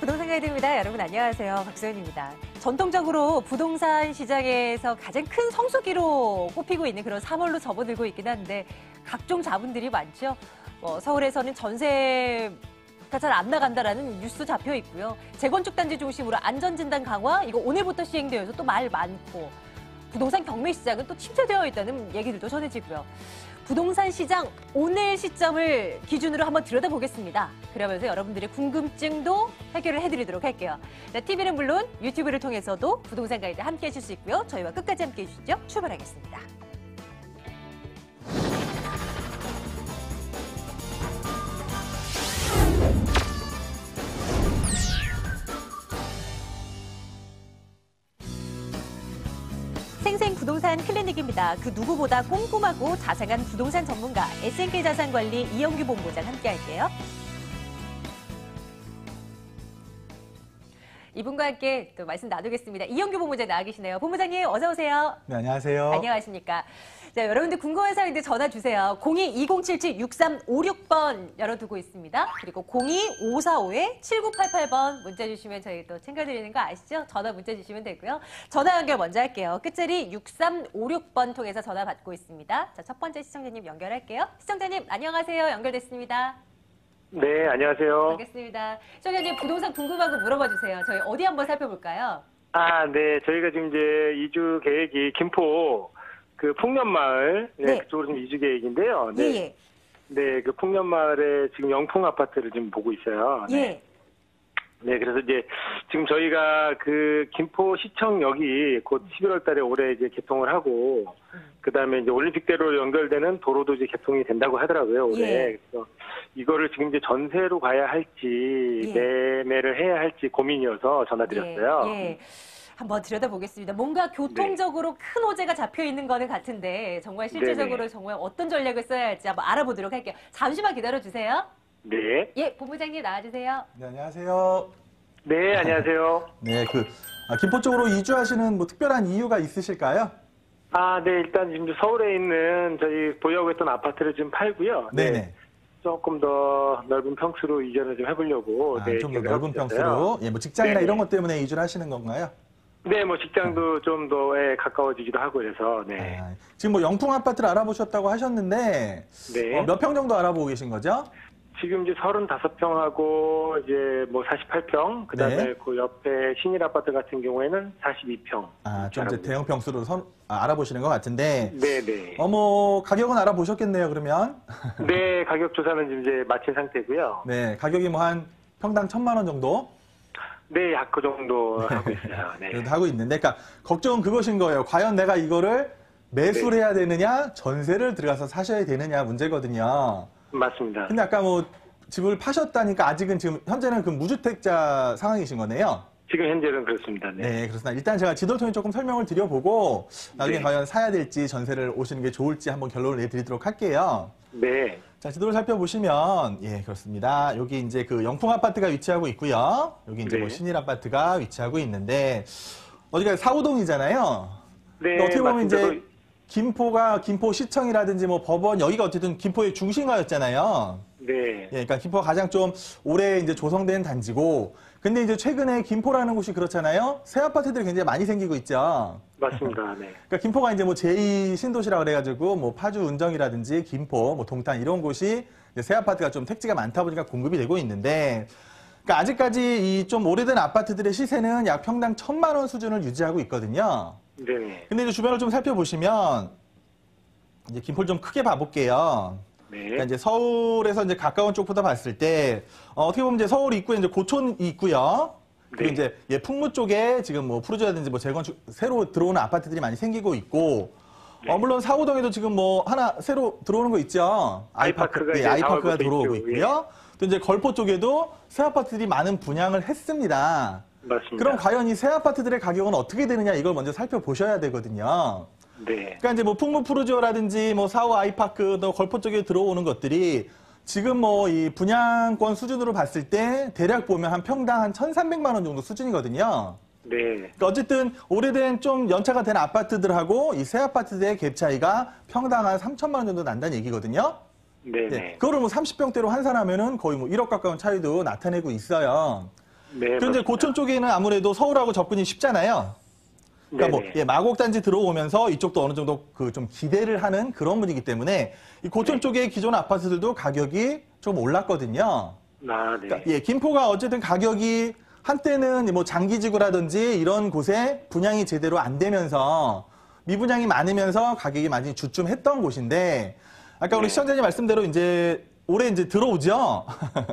부동산 가이드입니다. 여러분 안녕하세요. 박소연입니다. 전통적으로 부동산 시장에서 가장 큰 성수기로 꼽히고 있는 그런 3월로 접어들고 있긴 한데 각종 자본들이 많죠. 서울에서는 전세가 잘 안 나간다라는 뉴스 잡혀 있고요. 재건축 단지 중심으로 안전진단 강화 이거 오늘부터 시행되어서 또 말 많고 부동산 경매 시장은 또 침체되어 있다는 얘기들도 전해지고요. 부동산 시장 오늘 시점을 기준으로 한번 들여다보겠습니다. 그러면서 여러분들의 궁금증도 해결을 해드리도록 할게요. TV는 물론 유튜브를 통해서도 부동산 가이드 함께 하실 수 있고요. 저희와 끝까지 함께 해주시죠. 출발하겠습니다. 생생 부동산 클리닉입니다. 그 누구보다 꼼꼼하고 자상한 부동산 전문가 S&K 자산관리 이영규 본부장 함께 할게요. 이분과 함께 또 말씀 나누겠습니다. 이영규 본부장 나와 계시네요. 본부장님 어서 오세요. 네, 안녕하세요. 안녕하십니까. 자, 여러분들 궁금한 사항들 전화 주세요. 02-2077-6356번 열어두고 있습니다. 그리고 02-545-7988번 문자 주시면 저희 또 챙겨드리는 거 아시죠? 전화 문자 주시면 되고요. 전화 연결 먼저 할게요. 끝자리 6356번 통해서 전화 받고 있습니다. 자, 첫 번째 시청자님 연결할게요. 시청자님 안녕하세요. 연결됐습니다. 네, 안녕하세요. 반갑습니다. 시청자님 부동산 궁금한 거 물어봐 주세요. 저희 어디 한번 살펴볼까요? 네. 저희가 지금 이제 이주 계획이 김포 그 풍년마을 네. 그쪽으로 좀 이주 계획인데요. 네. 예. 네, 그 풍년마을에 지금 영풍 아파트를 지금 보고 있어요. 네. 예. 네, 그래서 이제 지금 저희가 그 김포시청역이 곧 11월 달에 올해 이제 개통을 하고 그다음에 이제 올림픽대로 연결되는 도로도 이제 개통이 된다고 하더라고요, 올해. 예. 그래서 이거를 지금 이제 전세로 가야 할지 예. 매매를 해야 할지 고민이어서 전화드렸어요. 예. 한번 들여다보겠습니다. 뭔가 교통적으로 큰 호재가 잡혀 있는 거는 같은데 정말 실질적으로 네네. 정말 어떤 전략을 써야 할지 한번 알아보도록 할게요. 잠시만 기다려주세요. 네. 예, 본부장님 나와주세요. 네, 안녕하세요. 네, 안녕하세요. 네, 김포 쪽으로 이주하시는 뭐 특별한 이유가 있으실까요? 네, 일단 지금 서울에 있는 저희 보유하고 있던 아파트를 지금 팔고요. 네네. 조금 더 넓은 평수로 이전을 좀 해보려고. 네, 좀 더 계획을 넓은 하고 있었어요. 평수로. 예, 뭐 직장이나 네네. 이런 것 때문에 이주를 하시는 건가요? 네, 뭐 직장도 좀 더 가까워지기도 하고 그래서, 네. 지금 뭐 영풍 아파트를 알아보셨다고 하셨는데, 네. 몇 평 정도 알아보고 계신 거죠? 지금 이제 35평하고 이제 뭐 48평, 그 다음에 네. 그 옆에 신일 아파트 같은 경우에는 42평. 좀 이제 대형 평수로 알아보시는 것 같은데, 네네. 뭐 가격은 알아보셨겠네요, 그러면? 네, 가격 조사는 지금 이제 마친 상태고요. 네, 가격이 뭐 한 평당 1,000만 원 정도? 네, 약 그 정도 하고 있어요. 네. 그래도 하고 있는데, 그러니까 걱정은 그것인 거예요. 과연 내가 이거를 매수를 해야 되느냐, 전세를 들어가서 사셔야 되느냐 문제거든요. 맞습니다. 근데 아까 뭐 집을 파셨다니까 아직은 지금 현재는 그 무주택자 상황이신 거네요. 지금 현재는 그렇습니다. 네. 네, 그렇습니다. 일단 제가 지도를 통해 조금 설명을 드려보고 나중에 네. 과연 사야 될지 전세를 오시는 게 좋을지 한번 결론을 내드리도록 할게요. 네. 자, 지도를 살펴보시면, 예, 그렇습니다. 여기 이제 그 영풍 아파트가 위치하고 있고요. 여기 이제 네. 뭐 신일 아파트가 위치하고 있는데, 어디가 4호동이잖아요. 네. 어떻게 보면 맞습니다. 이제 김포가 김포시청이라든지 뭐 법원, 여기가 어쨌든 김포의 중심가였잖아요. 네. 예, 그러니까 김포가 가장 좀 오래 이제 조성된 단지고, 근데 이제 최근에 김포라는 곳이 그렇잖아요. 새 아파트들이 굉장히 많이 생기고 있죠. 맞습니다. 네. 그러니까 김포가 이제 뭐 제2 신도시라 그래가지고 뭐 파주 운정이라든지 김포, 뭐 동탄 이런 곳이 이제 새 아파트가 좀 택지가 많다 보니까 공급이 되고 있는데, 그러니까 아직까지 이 좀 오래된 아파트들의 시세는 약 평당 1,000만 원 수준을 유지하고 있거든요. 네네. 근데 이제 주변을 좀 살펴보시면 이제 김포를 좀 크게 봐볼게요. 네. 그러니까 이제 서울에서 이제 가까운 쪽부터 봤을 때 어떻게 보면 이제 서울 입구에 이제 고촌이 있고요. 그리고 네. 이제 풍무 쪽에 지금 뭐 푸르지오라든지 뭐 재건축 새로 들어오는 아파트들이 많이 생기고 있고 네. 물론 사호동에도 지금 뭐 하나 새로 들어오는 거 있죠. 아이파크가 네, 이제 아이파크가 4월부터 들어오고 있죠. 있고요. 또 이제 걸포 쪽에도 새 아파트들이 많은 분양을 했습니다. 맞습니다. 그럼 과연 이 새 아파트들의 가격은 어떻게 되느냐 이걸 먼저 살펴보셔야 되거든요. 네. 그러니까 이제 뭐 풍무 푸르지오라든지 뭐 사호 아이파크 또 걸포 쪽에 들어오는 것들이 지금 뭐 이 분양권 수준으로 봤을 때 대략 보면 한 평당 한 1,300만 원 정도 수준이거든요. 네. 그러니까 어쨌든 오래된 좀 연차가 된 아파트들하고 이 새 아파트들의 갭 차이가 평당 한 3천만 원 정도 난다는 얘기거든요. 네네. 네. 그거를 뭐 30평대로 환산하면은 거의 뭐 1억 가까운 차이도 나타내고 있어요. 네, 그런데 맞습니다. 고촌 쪽에는 아무래도 서울하고 접근이 쉽잖아요. 그러니까 네네. 뭐 마곡단지 들어오면서 이쪽도 어느 정도 그 좀 기대를 하는 그런 분위기 때문에 이 고촌 네. 쪽의 기존 아파트들도 가격이 좀 올랐거든요. 아, 네. 그러니까 김포가 어쨌든 가격이 한때는 뭐 장기지구라든지 이런 곳에 분양이 제대로 안 되면서 미분양이 많으면서 가격이 많이 주춤했던 곳인데 아까 우리 네. 시청자님 말씀대로 이제 올해 이제 들어오죠.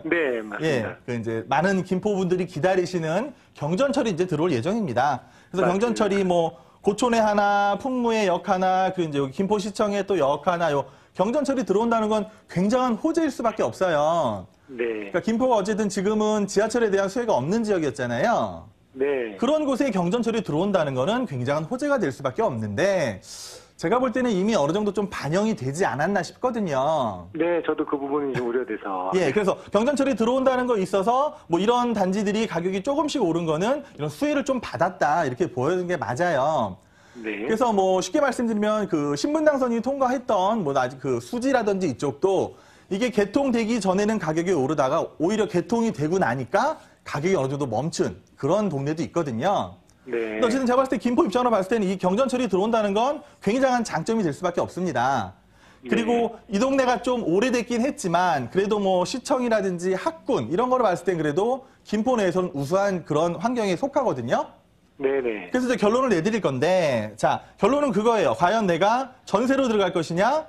네, 맞습니다. 예, 그 이제 많은 김포분들이 기다리시는 경전철이 이제 들어올 예정입니다. 그래서 맞습니다. 경전철이 뭐 고촌에 하나, 풍무에 역 하나, 그 이제 여기 김포시청에 또 역 하나, 요 경전철이 들어온다는 건 굉장한 호재일 수밖에 없어요. 네. 그러니까 김포가 어쨌든 지금은 지하철에 대한 수혜가 없는 지역이었잖아요. 네. 그런 곳에 경전철이 들어온다는 거는 굉장한 호재가 될 수밖에 없는데 제가 볼 때는 이미 어느 정도 좀 반영이 되지 않았나 싶거든요. 네, 저도 그 부분이 좀 우려돼서. 예, 그래서 경전철이 들어온다는 거 있어서 뭐 이런 단지들이 가격이 조금씩 오른 거는 이런 수혜를 좀 받았다 이렇게 보여준 게 맞아요. 네. 그래서 뭐 쉽게 말씀드리면 그 신분당선이 통과했던 뭐 아직 그 수지라든지 이쪽도 이게 개통되기 전에는 가격이 오르다가 오히려 개통이 되고 나니까 가격이 어느 정도 멈춘 그런 동네도 있거든요. 네. 근데 어쨌든 제가 봤을 때 김포 입장으로 봤을 때는 이 경전철이 들어온다는 건 굉장한 장점이 될 수밖에 없습니다. 그리고 이 동네가 좀 오래됐긴 했지만 그래도 뭐 시청이라든지 학군 이런 거를 봤을 땐 그래도 김포 내에서는 우수한 그런 환경에 속하거든요. 네네. 그래서 이제 결론을 내드릴 건데 자 결론은 그거예요. 과연 내가 전세로 들어갈 것이냐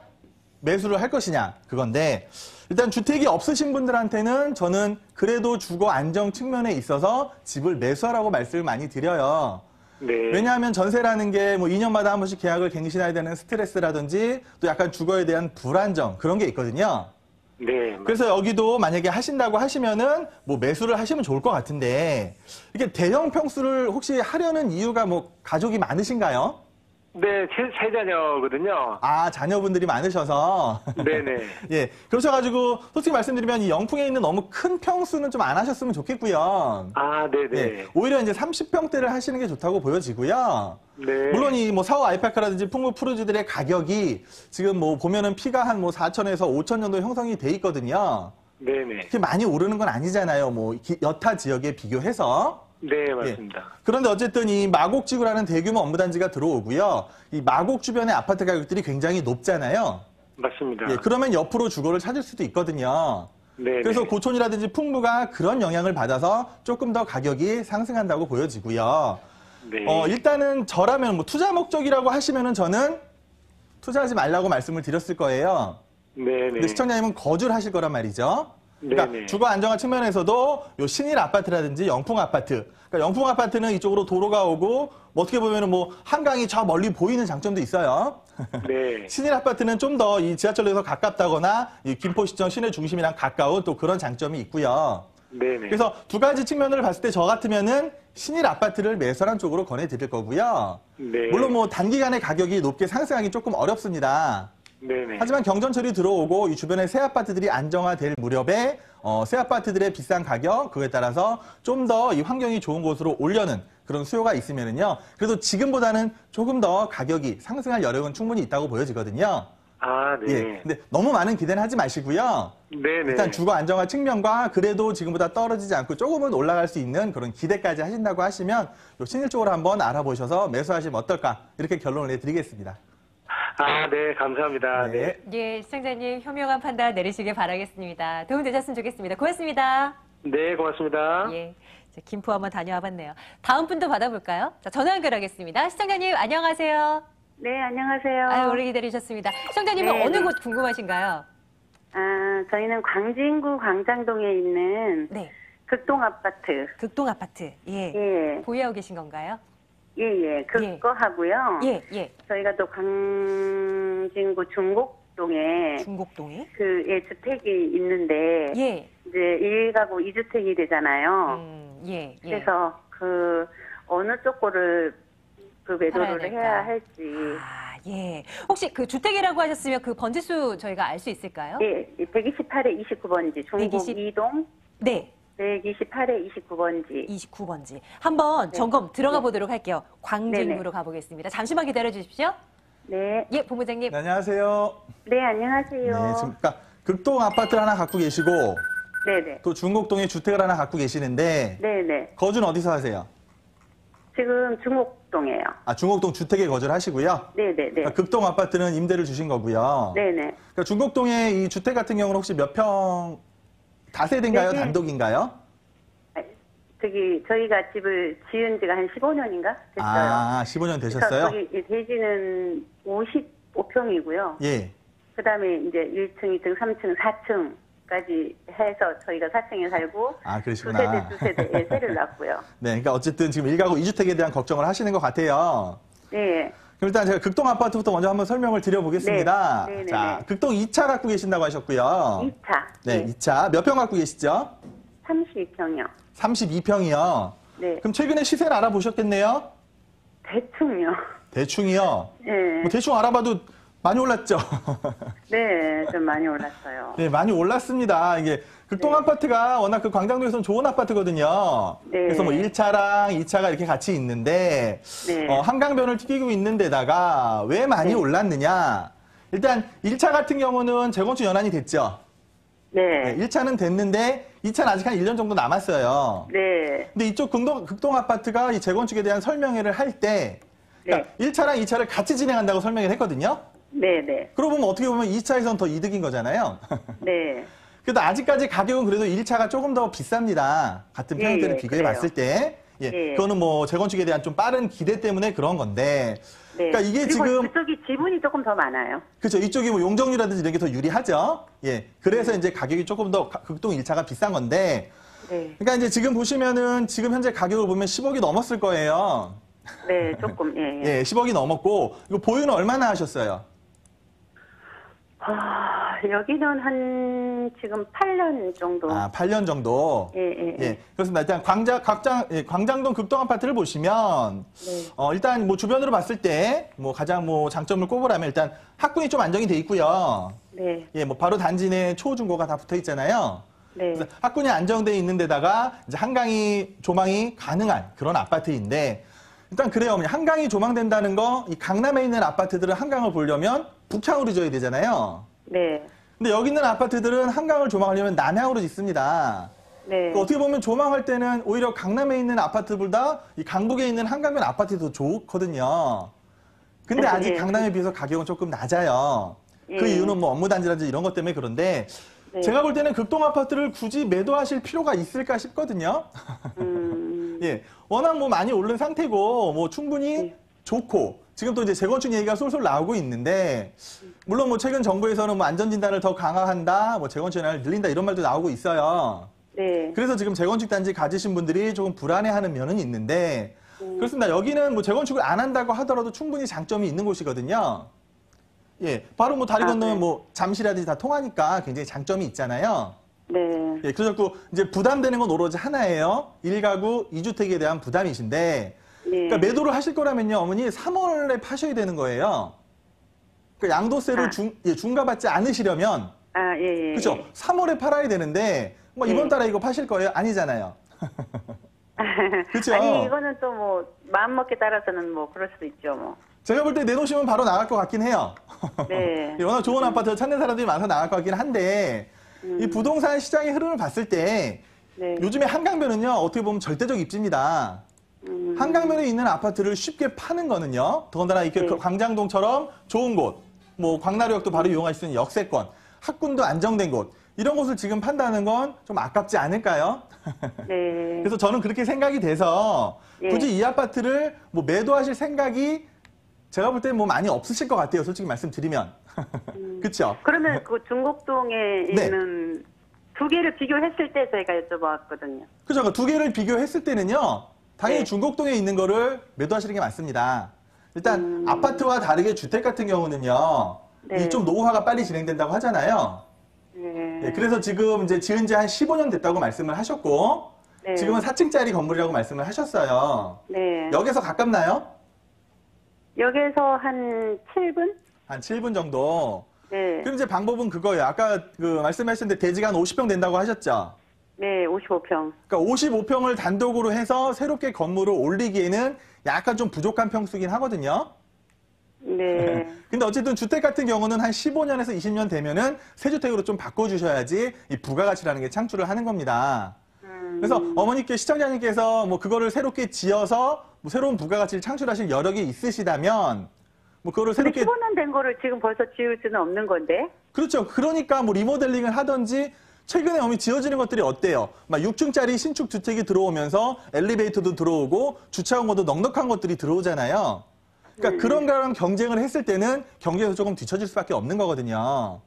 매수를 할 것이냐 그건데 일단 주택이 없으신 분들한테는 저는 그래도 주거 안정 측면에 있어서 집을 매수하라고 말씀을 많이 드려요. 네. 왜냐하면 전세라는 게 뭐 2년마다 한 번씩 계약을 갱신해야 되는 스트레스라든지 또 약간 주거에 대한 불안정 그런 게 있거든요. 네. 그래서 여기도 만약에 하신다고 하시면은 뭐 매수를 하시면 좋을 것 같은데 이게 대형 평수를 혹시 하려는 이유가 뭐 가족이 많으신가요? 네, 세 자녀거든요. 아, 자녀분들이 많으셔서. 네네. 예. 그러셔가지고, 솔직히 말씀드리면 이 영풍에 있는 너무 큰 평수는 좀 안 하셨으면 좋겠고요. 아, 네네. 예. 오히려 이제 30평대를 하시는 게 좋다고 보여지고요. 네. 물론 이 뭐 사호 아이파크라든지 풍무 푸르지들의 가격이 지금 뭐 보면은 피가 한 뭐 4천에서 5천 정도 형성이 돼 있거든요. 네네. 그렇게 많이 오르는 건 아니잖아요. 뭐 여타 지역에 비교해서. 네, 맞습니다. 그런데 어쨌든 이 마곡지구라는 대규모 업무단지가 들어오고요. 이 마곡 주변의 아파트 가격들이 굉장히 높잖아요. 맞습니다. 예, 그러면 옆으로 주거를 찾을 수도 있거든요. 네. 그래서 고촌이라든지 풍무가 그런 영향을 받아서 조금 더 가격이 상승한다고 보여지고요. 네. 일단은 저라면 뭐 투자 목적이라고 하시면은 저는 투자하지 말라고 말씀을 드렸을 거예요. 네네. 근데 시청자님은 거주를 하실 거란 말이죠. 그러니까 네네. 주거 안정화 측면에서도 요 신일 아파트라든지 영풍 아파트. 그러니까 영풍 아파트는 이쪽으로 도로가 오고 뭐 어떻게 보면은 뭐 한강이 저 멀리 보이는 장점도 있어요. 네. 신일 아파트는 좀 더 이 지하철에서 가깝다거나 이 김포시청 시내 중심이랑 가까운 또 그런 장점이 있고요. 네네. 그래서 두 가지 측면을 봤을 때 저 같으면은 신일 아파트를 매설한 쪽으로 권해드릴 거고요. 네. 물론 뭐 단기간에 가격이 높게 상승하기 조금 어렵습니다. 네네. 하지만 경전철이 들어오고 이 주변에 새 아파트들이 안정화될 무렵에 새 아파트들의 비싼 가격 그거에 따라서 좀 더 이 환경이 좋은 곳으로 올려는 그런 수요가 있으면은요. 그래도 지금보다는 조금 더 가격이 상승할 여력은 충분히 있다고 보여지거든요. 아, 네. 예. 근데 너무 많은 기대는 하지 마시고요. 네네. 일단 주거 안정화 측면과 그래도 지금보다 떨어지지 않고 조금은 올라갈 수 있는 그런 기대까지 하신다고 하시면 요 신일 쪽으로 한번 알아보셔서 매수하시면 어떨까 이렇게 결론을 내드리겠습니다. 아, 네. 감사합니다. 네. 예, 시청자님 현명한 판단 내리시길 바라겠습니다. 도움 되셨으면 좋겠습니다. 고맙습니다. 네, 고맙습니다. 예, 자, 김포 한번 다녀와 봤네요. 다음 분도 받아볼까요? 자, 전화 연결하겠습니다. 시청자님 안녕하세요. 네, 안녕하세요. 아유, 오래 기다리셨습니다. 시청자님은 네, 어느 네. 곳 궁금하신가요? 아, 저희는 광진구 광장동에 있는 네, 극동 아파트. 극동 아파트. 예. 예, 보유하고 계신 건가요? 예. 그거 하고요. 예, 예. 저희가 또 광진구 중곡동에 중곡동에. 주택이 있는데 예. 이제 1가구 2주택이 되잖아요. 예, 예. 그래서 어느 쪽 거를 팔아야 매도를 될까? 해야 할지. 아, 예. 혹시 그 주택이라고 하셨으면 그 번지수 저희가 알 수 있을까요? 예, 128에 29번지 중곡 120? 2동 네. 128에 29번지. 29번지. 한번 점검 들어가 보도록 할게요. 광진구로 네네. 가보겠습니다. 잠시만 기다려 주십시오. 네. 예, 본부장님. 네, 안녕하세요. 네, 안녕하세요. 네, 지금 그러니까 극동 아파트를 하나 갖고 계시고 네네. 또 중곡동에 주택을 하나 갖고 계시는데 네네. 거주는 어디서 하세요? 지금 중곡동이에요. 아, 중곡동 주택에 거주를 하시고요. 네네네. 그러니까 극동 아파트는 임대를 주신 거고요. 네네. 그러니까 중곡동의 이 주택 같은 경우는 혹시 몇 평, 다세대인가요? 네, 단독인가요? 저희가 집을 지은 지가 한 15년인가 됐어요. 아, 15년 되셨어요? 저기 이 대지는 55평이고요. 예. 그다음에 이제 1층, 2층, 3층, 4층까지 해서 저희가 4층에 살고 아, 그러시구나. 두 세대에 세를 낳고요. 네, 그러니까 어쨌든 지금 1가구 2주택에 대한 걱정을 하시는 것 같아요. 네. 그럼 일단 제가 극동 아파트부터 먼저 한번 설명을 드려보겠습니다. 네, 네, 네, 자, 네. 극동 2차 갖고 계신다고 하셨고요. 2차. 네, 2차. 몇 평 갖고 계시죠? 32평이요. 32평이요. 네. 그럼 최근에 시세를 알아보셨겠네요? 대충요. 대충이요. 네. 뭐 대충 알아봐도 많이 올랐죠? 네, 좀 많이 올랐어요. 네, 많이 올랐습니다. 이게 극동 네. 아파트가 워낙 그 광장도에서는 좋은 아파트거든요. 네. 그래서 뭐 1차랑 2차가 이렇게 같이 있는데, 네. 한강변을 튀기고 있는 데다가 왜 많이 네. 올랐느냐? 일단 1차 같은 경우는 재건축 연한이 됐죠. 네. 1차는 됐는데 2차는 아직 한 1년 정도 남았어요. 네. 근데 이쪽 극동 아파트가 이 재건축에 대한 설명회를 할 때, 그러니까 1차랑 2차를 같이 진행한다고 설명을 했거든요. 네. 네. 그러고 보면 어떻게 보면 2차에선 더 이득인 거잖아요. 네. 그래도 아직까지 가격은 그래도 1차가 조금 더 비쌉니다. 같은 평형대를 예, 비교해 그래요. 봤을 때. 예, 예. 그거는 뭐 재건축에 대한 좀 빠른 기대 때문에 그런 건데. 네. 그러니까 이게 그리고 지금 그쪽이 지분이 조금 더 많아요. 그렇죠. 이쪽이 뭐 용적률이라든지 이런 게 더 유리하죠. 예. 그래서 이제 가격이 조금 더 극동 1차가 비싼 건데. 네. 그러니까 이제 지금 보시면은 지금 현재 가격을 보면 10억이 넘었을 거예요. 네, 조금, 예, 예. 예, 10억이 넘었고 이거 보유는 얼마나 하셨어요? 여기는 한 지금 8년 정도. 아, 8년 정도. 예, 예, 예. 예, 그렇습니다. 일단 광장동 극동 아파트를 보시면, 네. 일단 뭐 주변으로 봤을 때, 뭐 가장 뭐 장점을 꼽으라면 일단 학군이 좀 안정이 돼 있고요. 네. 예, 뭐 바로 단지 내 초중고가 다 붙어 있잖아요. 네. 그래서 학군이 안정돼 있는 데다가 이제 한강이 조망이 가능한 그런 아파트인데, 일단 그래요. 한강이 조망된다는 거, 이 강남에 있는 아파트들은 한강을 보려면 북향으로 지어야 되잖아요. 네. 근데 여기 있는 아파트들은 한강을 조망하려면 남향으로 짓습니다. 네. 그러니까 어떻게 보면 조망할 때는 오히려 강남에 있는 아파트보다 이 강북에 있는 한강변 아파트가 더 좋거든요. 근데 아직 네. 강남에 비해서 가격은 조금 낮아요. 그 예. 이유는 뭐 업무 단지라든지 이런 것 때문에 그런데 네. 제가 볼 때는 극동 아파트를 굳이 매도하실 필요가 있을까 싶거든요. 예, 워낙 뭐 많이 오른 상태고 뭐 충분히 네. 좋고 지금 또 이제 재건축 얘기가 솔솔 나오고 있는데 물론 뭐 최근 정부에서는 뭐 안전진단을 더 강화한다, 뭐 재건축 연한을 늘린다 이런 말도 나오고 있어요. 네. 그래서 지금 재건축 단지 가지신 분들이 조금 불안해하는 면은 있는데 그렇습니다. 여기는 뭐 재건축을 안 한다고 하더라도 충분히 장점이 있는 곳이거든요. 예, 바로 뭐 다리 건너면 네. 뭐 잠시라든지 다 통하니까 굉장히 장점이 있잖아요. 네. 예, 그래서 이제 부담되는 건 오로지 하나예요. 1가구 2주택에 대한 부담이신데, 네. 그러니까 매도를 하실 거라면요, 어머니 3월에 파셔야 되는 거예요. 그러니까 양도세를 중과받지 않으시려면, 아, 예, 예. 그렇죠? 3월에 팔아야 되는데, 뭐 이번 네. 달에 이거 파실 거예요? 아니잖아요. 그쵸? 아니, 이거는 또 뭐, 마음먹기에 따라서는 뭐, 그럴 수도 있죠, 뭐. 제가 볼 때 내놓으시면 바로 나갈 것 같긴 해요. 네. 예, 워낙 좋은 아파트 찾는 사람들이 많아서 나갈 것 같긴 한데, 이 부동산 시장의 흐름을 봤을 때, 네. 요즘에 한강변은요, 어떻게 보면 절대적 입지입니다. 한강변에 있는 아파트를 쉽게 파는 거는요, 더군다나 이렇게 네. 광장동처럼 좋은 곳, 뭐 광나루역도 바로 이용할 수 있는 역세권, 학군도 안정된 곳, 이런 곳을 지금 판다는 건 좀 아깝지 않을까요? 네. 그래서 저는 그렇게 생각이 돼서 예. 굳이 이 아파트를 뭐 매도하실 생각이 제가 볼 때는 뭐 많이 없으실 것 같아요. 솔직히 말씀드리면. 그렇죠? 그러면 그 중곡동에 네. 있는 두 개를 비교했을 때 저희가 여쭤봤거든요. 그렇죠. 두 개를 비교했을 때는요. 당연히 네. 중곡동에 있는 거를 매도하시는 게 맞습니다. 일단 아파트와 다르게 주택 같은 경우는요. 네. 이 좀 노후화가 빨리 진행된다고 하잖아요. 네. 네, 그래서 지금 이제 지은 지 한 15년 됐다고 말씀을 하셨고 네. 지금은 4층짜리 건물이라고 말씀을 하셨어요. 네. 역에서 가깝나요? 여기서 한 7분? 한 7분 정도. 네. 그럼 이제 방법은 그거예요. 아까 그 말씀하셨는데 대지가 한 50평 된다고 하셨죠? 네, 55평. 그러니까 55평을 단독으로 해서 새롭게 건물을 올리기에는 약간 좀 부족한 평수긴 하거든요. 네. 근데 어쨌든 주택 같은 경우는 한 15년에서 20년 되면은 새 주택으로 좀 바꿔주셔야지 이 부가가치라는 게 창출을 하는 겁니다. 그래서 어머니께 시청자님께서 뭐 그거를 새롭게 지어서 뭐 새로운 부가가치를 창출하실 여력이 있으시다면 뭐 그거를 근데 새롭게 15년 된 거를 지금 벌써 지을 수는 없는 건데. 그렇죠. 그러니까 뭐 리모델링을 하든지 최근에 어머니 지어지는 것들이 어때요? 막 6층짜리 신축 주택이 들어오면서 엘리베이터도 들어오고 주차공간도 넉넉한 것들이 들어오잖아요. 그러니까 그런 거랑 경쟁을 했을 때는 경제에서 조금 뒤처질 수밖에 없는 거거든요.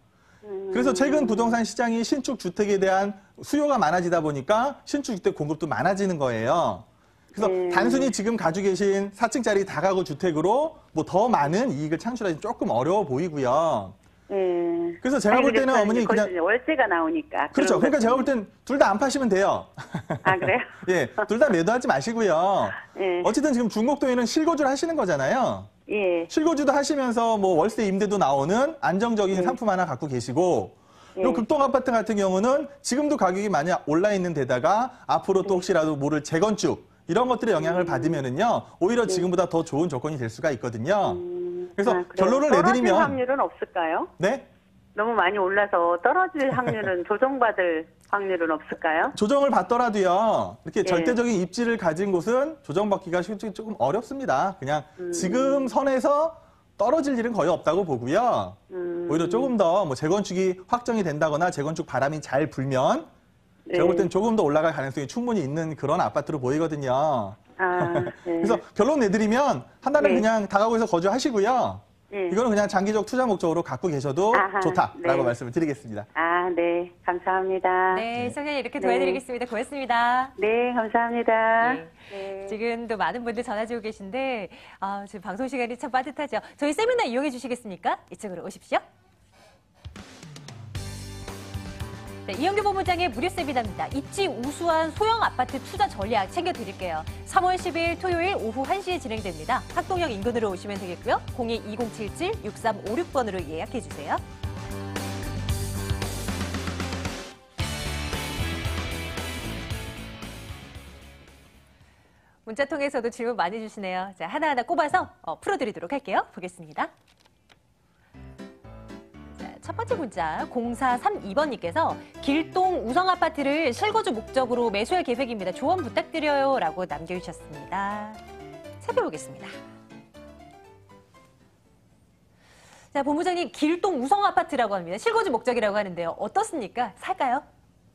그래서 최근 부동산 시장이 신축 주택에 대한 수요가 많아지다 보니까 신축 주택 공급도 많아지는 거예요. 그래서 단순히 지금 가지고 계신 4층짜리 다가구 주택으로 뭐 더 많은 이익을 창출하기 조금 어려워 보이고요. 그래서 제가 볼 때는 어머니 그냥 월세가 나오니까. 그렇죠. 그러니까 제가 볼 땐 둘 다 안 파시면 돼요. 아, 그래요? 예, 둘 다 매도하지 마시고요. 예. 어쨌든 지금 중곡동에는 실거주를 하시는 거잖아요. 예. 실거주도 하시면서 뭐 월세 임대도 나오는 안정적인 상품 하나 갖고 계시고 요 극동 아파트 같은 경우는 지금도 가격이 많이 올라 있는 데다가 앞으로 또 혹시라도 모를 재건축 이런 것들의 영향을 받으면은요 오히려 지금보다 더 좋은 조건이 될 수가 있거든요. 그래서 결론을 내드리면 떨어질 확률은 없을까요? 네? 너무 많이 올라서 떨어질 확률은 조정받을 확률은 없을까요? 조정을 받더라도요 이렇게 절대적인 입지를 가진 곳은 조정받기가 솔직히 조금 어렵습니다. 그냥 지금 선에서 떨어질 일은 거의 없다고 보고요. 오히려 조금 더 뭐 재건축이 확정이 된다거나 재건축 바람이 잘 불면 제가 볼 땐 조금 더 올라갈 가능성이 충분히 있는 그런 아파트로 보이거든요. 아, 네. 그래서 결론 내드리면 하나는 그냥 다가구에서 거주하시고요. 이거는 그냥 장기적 투자 목적으로 갖고 계셔도 좋다라고 말씀을 드리겠습니다. 아, 네. 감사합니다. 네, 시청자님 이렇게 도와드리겠습니다. 고맙습니다. 네, 감사합니다. 네. 네. 지금도 많은 분들 전화 주고 계신데 지금 방송 시간이 참 빠듯하죠. 저희 세미나 이용해 주시겠습니까? 이쪽으로 오십시오. 네, 이영규 본부장의 무료 세미나입니다. 입지 우수한 소형 아파트 투자 전략 챙겨드릴게요. 3월 10일 토요일 오후 1시에 진행됩니다. 학동역 인근으로 오시면 되겠고요. 02-2077-6356번으로 예약해 주세요. 문자 통해서도 질문 많이 주시네요. 자, 하나하나 꼽아서 풀어드리도록 할게요. 보겠습니다. 첫 번째 문자 0432번님께서 길동 우성아파트를 실거주 목적으로 매수할 계획입니다. 조언 부탁드려요 라고 남겨주셨습니다. 살펴보겠습니다. 자, 본부장님 길동 우성아파트라고 합니다. 실거주 목적이라고 하는데요. 어떻습니까? 살까요?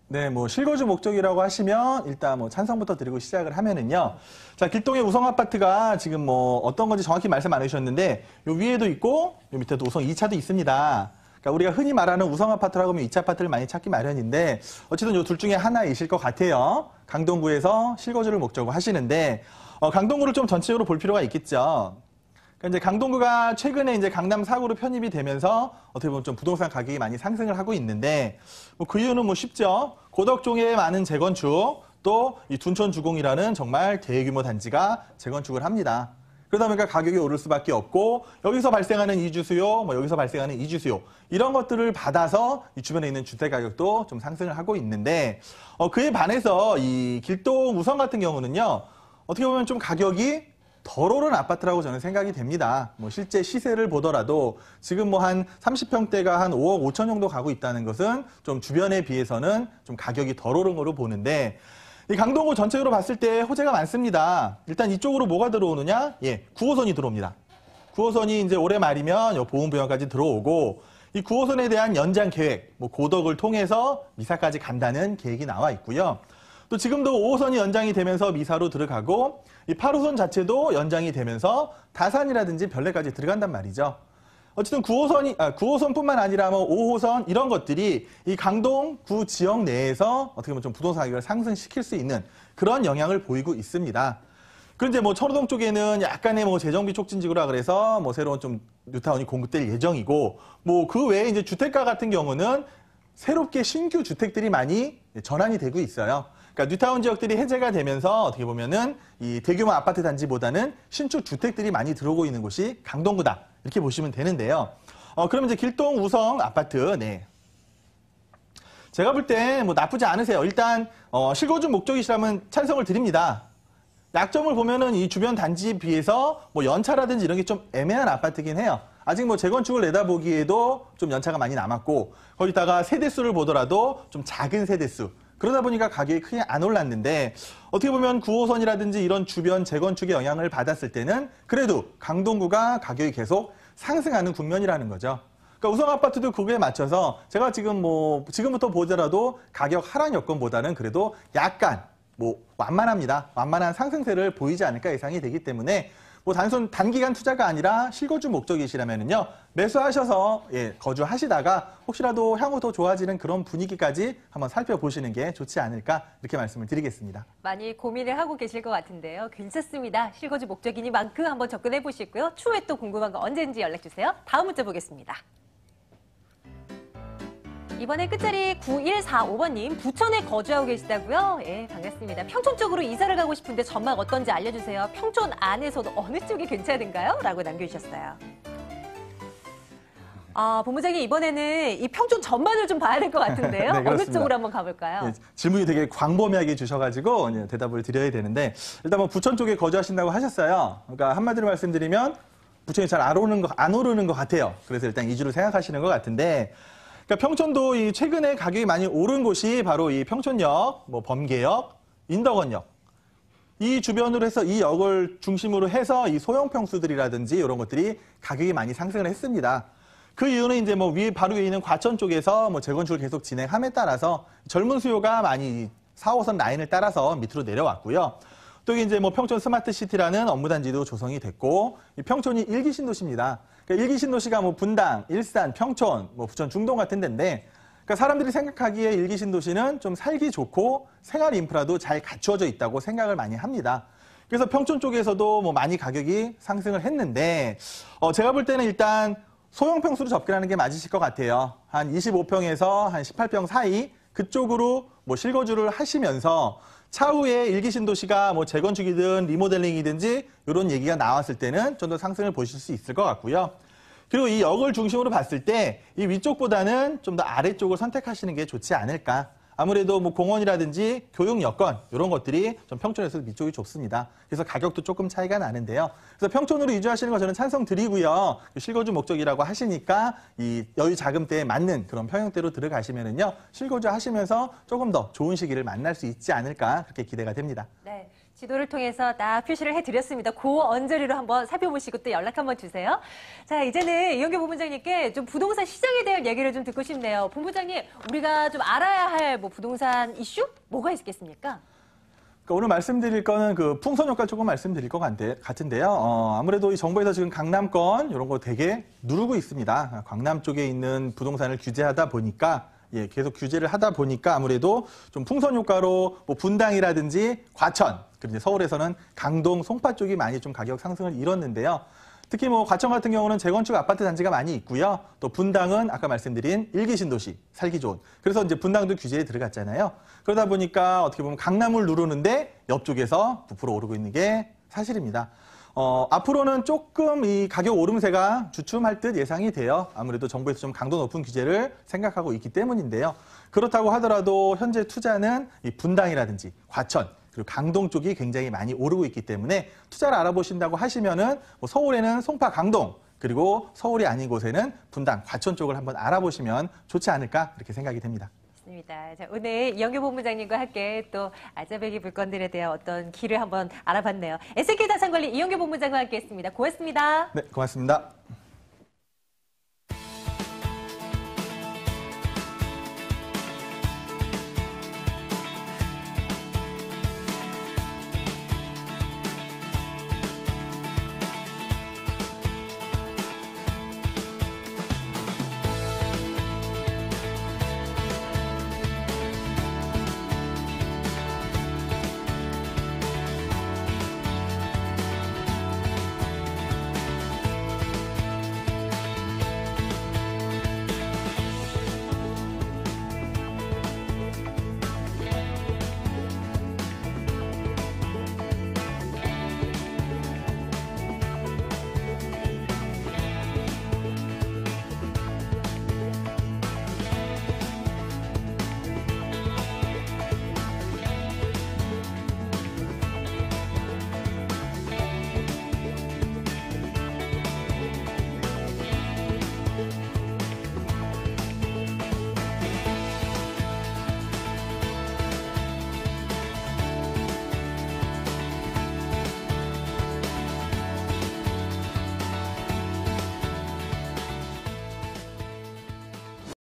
네, 뭐 실거주 목적이라고 하시면 일단 뭐 찬성부터 드리고 시작을 하면은요. 자, 길동의 우성 아파트가 지금 뭐 어떤 건지 정확히 말씀 안 해주셨는데 요 위에도 있고 요 밑에도 우성 2차도 있습니다. 그러니까 우리가 흔히 말하는 우성 아파트라고 하면 2차 아파트를 많이 찾기 마련인데 어쨌든 요 둘 중에 하나이실 것 같아요. 강동구에서 실거주를 목적으로 하시는데 강동구를 좀 전체적으로 볼 필요가 있겠죠. 그러니까 이제 강동구가 최근에 이제 강남 4구로 편입이 되면서 어떻게 보면 좀 부동산 가격이 많이 상승을 하고 있는데 뭐 그 이유는 뭐 쉽죠. 고덕종의 많은 재건축 또 이 둔촌주공이라는 정말 대규모 단지가 재건축을 합니다. 그러다 보니까 가격이 오를 수밖에 없고 여기서 발생하는 이주 수요, 뭐 여기서 발생하는 이주 수요 이런 것들을 받아서 이 주변에 있는 주택 가격도 좀 상승을 하고 있는데 그에 반해서 이 길동 우성 같은 경우는요 어떻게 보면 좀 가격이 덜 오른 아파트라고 저는 생각이 됩니다. 뭐 실제 시세를 보더라도 지금 뭐 한 30평대가 한 5억 5천 정도 가고 있다는 것은 좀 주변에 비해서는 좀 가격이 덜 오른 거로 보는데 이 강동구 전체적으로 봤을 때 호재가 많습니다. 일단 이쪽으로 뭐가 들어오느냐? 예, 9호선이 들어옵니다. 9호선이 이제 올해 말이면 보훈부영까지 들어오고 이 9호선에 대한 연장 계획, 뭐 고덕을 통해서 미사까지 간다는 계획이 나와 있고요. 또 지금도 5호선이 연장이 되면서 미사로 들어가고 이 8호선 자체도 연장이 되면서 다산이라든지 별내까지 들어간단 말이죠. 어쨌든 9호선뿐만 아니라 뭐 5호선 이런 것들이 이 강동구 지역 내에서 어떻게 보면 좀 부동산 가격을 상승시킬 수 있는 그런 영향을 보이고 있습니다. 그런데 뭐 천호동 쪽에는 약간의 뭐 재정비 촉진지구라 그래서 뭐 새로운 좀 뉴타운이 공급될 예정이고 뭐 그 외에 이제 주택가 같은 경우는 새롭게 신규 주택들이 많이 전환이 되고 있어요. 그러니까 뉴타운 지역들이 해제가 되면서 어떻게 보면은 이 대규모 아파트 단지보다는 신축 주택들이 많이 들어오고 있는 곳이 강동구다. 이렇게 보시면 되는데요. 그러면 이제 길동 우성 아파트, 네. 제가 볼 때 뭐 나쁘지 않으세요. 일단, 실거주 목적이시라면 찬성을 드립니다. 약점을 보면은 이 주변 단지에 비해서 뭐 연차라든지 이런 게 좀 애매한 아파트긴 해요. 아직 뭐 재건축을 내다보기에도 좀 연차가 많이 남았고, 거기다가 세대수를 보더라도 좀 작은 세대수. 그러다 보니까 가격이 크게 안 올랐는데, 어떻게 보면 9호선이라든지 이런 주변 재건축의 영향을 받았을 때는 그래도 강동구가 가격이 계속 상승하는 국면이라는 거죠. 그러니까 우성 아파트도 그거에 맞춰서 제가 지금 뭐 지금부터 보더라도 가격 하락 여건보다는 그래도 약간 뭐 완만합니다. 완만한 상승세를 보이지 않을까 예상이 되기 때문에 뭐 단기간 투자가 아니라 실거주 목적이시라면은요, 매수하셔서 거주하시다가 혹시라도 향후 더 좋아지는 그런 분위기까지 한번 살펴보시는 게 좋지 않을까 이렇게 말씀을 드리겠습니다. 많이 고민을 하고 계실 것 같은데요. 괜찮습니다. 실거주 목적이니만큼 한번 접근해 보시고요. 추후에 또 궁금한 거 언제든지 연락 주세요. 다음 문자 보겠습니다. 이번에 끝자리 9145번님, 부천에 거주하고 계시다고요? 예, 반갑습니다. 평촌 쪽으로 이사를 가고 싶은데 전망 어떤지 알려주세요. 평촌 안에서도 어느 쪽이 괜찮은가요? 라고 남겨주셨어요. 본부장님, 이번에는 이 평촌 전반을 좀 봐야 될 것 같은데요. 네, 어느 쪽으로 한번 가볼까요? 질문이 되게 광범위하게 주셔가지고 대답을 드려야 되는데, 일단 뭐 부천 쪽에 거주하신다고 하셨어요. 그러니까 한마디로 말씀드리면 부천이 잘 안 오르는 것 같아요. 그래서 일단 이주를 생각하시는 것 같은데, 그러니까 평촌도 이 최근에 가격이 많이 오른 곳이 바로 이 평촌역, 뭐 범계역, 인덕원역. 이 주변으로 해서 이 역을 중심으로 해서 이 소형 평수들이라든지 이런 것들이 가격이 많이 상승을 했습니다. 그 이유는 이제 뭐 바로 위에 있는 과천 쪽에서 뭐 재건축을 계속 진행함에 따라서 젊은 수요가 많이 4호선 라인을 따라서 밑으로 내려왔고요. 또 이제 뭐 평촌 스마트 시티라는 업무단지도 조성이 됐고, 이 평촌이 일기 신도시입니다. 그러니까 일기 신도시가 뭐 분당, 일산, 평촌, 뭐 부천, 중동 같은 데인데, 그러니까 사람들이 생각하기에 일기 신도시는 좀 살기 좋고 생활 인프라도 잘 갖추어져 있다고 생각을 많이 합니다. 그래서 평촌 쪽에서도 뭐 많이 가격이 상승을 했는데, 제가 볼 때는 일단 소형 평수로 접근하는 게 맞으실 것 같아요. 한 25평에서 한 18평 사이 그쪽으로 뭐 실거주를 하시면서 차후에 일기 신도시가 뭐 재건축이든 리모델링이든지 이런 얘기가 나왔을 때는 좀 더 상승을 보실 수 있을 것 같고요. 그리고 이 역을 중심으로 봤을 때 이 위쪽보다는 좀 더 아래쪽을 선택하시는 게 좋지 않을까. 아무래도 뭐 공원이라든지 교육 여건 이런 것들이 좀 평촌에서 위쪽이 좋습니다. 그래서 가격도 조금 차이가 나는데요. 그래서 평촌으로 이주하시는 거 저는 찬성드리고요. 실거주 목적이라고 하시니까 이 여유 자금대에 맞는 그런 평형대로 들어가시면은요, 실거주 하시면서 조금 더 좋은 시기를 만날 수 있지 않을까 그렇게 기대가 됩니다. 네. 지도를 통해서 딱 표시를 해드렸습니다. 그 언저리로 한번 살펴보시고 또 연락 한번 주세요. 자, 이제는 이영규 본부장님께 좀 부동산 시장에 대한 얘기를 좀 듣고 싶네요. 본부장님, 우리가 좀 알아야 할 뭐 부동산 이슈? 뭐가 있겠습니까? 그러니까 오늘 말씀드릴 거는 그 풍선 효과 조금 말씀드릴 것 같은데요. 아무래도 이 정부에서 지금 강남권 이런 거 되게 누르고 있습니다. 강남 쪽에 있는 부동산을 규제하다 보니까 계속 규제를 하다 보니까 아무래도 좀 풍선 효과로 뭐 분당이라든지 과천, 그리고 서울에서는 강동, 송파 쪽이 많이 좀 가격 상승을 이뤘는데요. 특히 뭐 과천 같은 경우는 재건축 아파트 단지가 많이 있고요. 또 분당은 아까 말씀드린 일기 신도시, 살기 좋은. 그래서 이제 분당도 규제에 들어갔잖아요. 그러다 보니까 어떻게 보면 강남을 누르는데 옆쪽에서 부풀어 오르고 있는 게 사실입니다. 앞으로는 조금 이 가격 오름세가 주춤할 듯 예상이 돼요. 아무래도 정부에서 좀 강도 높은 규제를 생각하고 있기 때문인데요. 그렇다고 하더라도 현재 투자는 이 분당이라든지 과천, 그리고 강동 쪽이 굉장히 많이 오르고 있기 때문에 투자를 알아보신다고 하시면은 뭐 서울에는 송파, 강동, 그리고 서울이 아닌 곳에는 분당, 과천 쪽을 한번 알아보시면 좋지 않을까 그렇게 생각이 됩니다. 맞습니다. 자, 오늘 이영규 본부장님과 함께 또 알짜배기 물건들에 대한 어떤 길을 한번 알아봤네요. SK 다산관리 이영규 본부장과 함께했습니다. 고맙습니다. 네, 고맙습니다.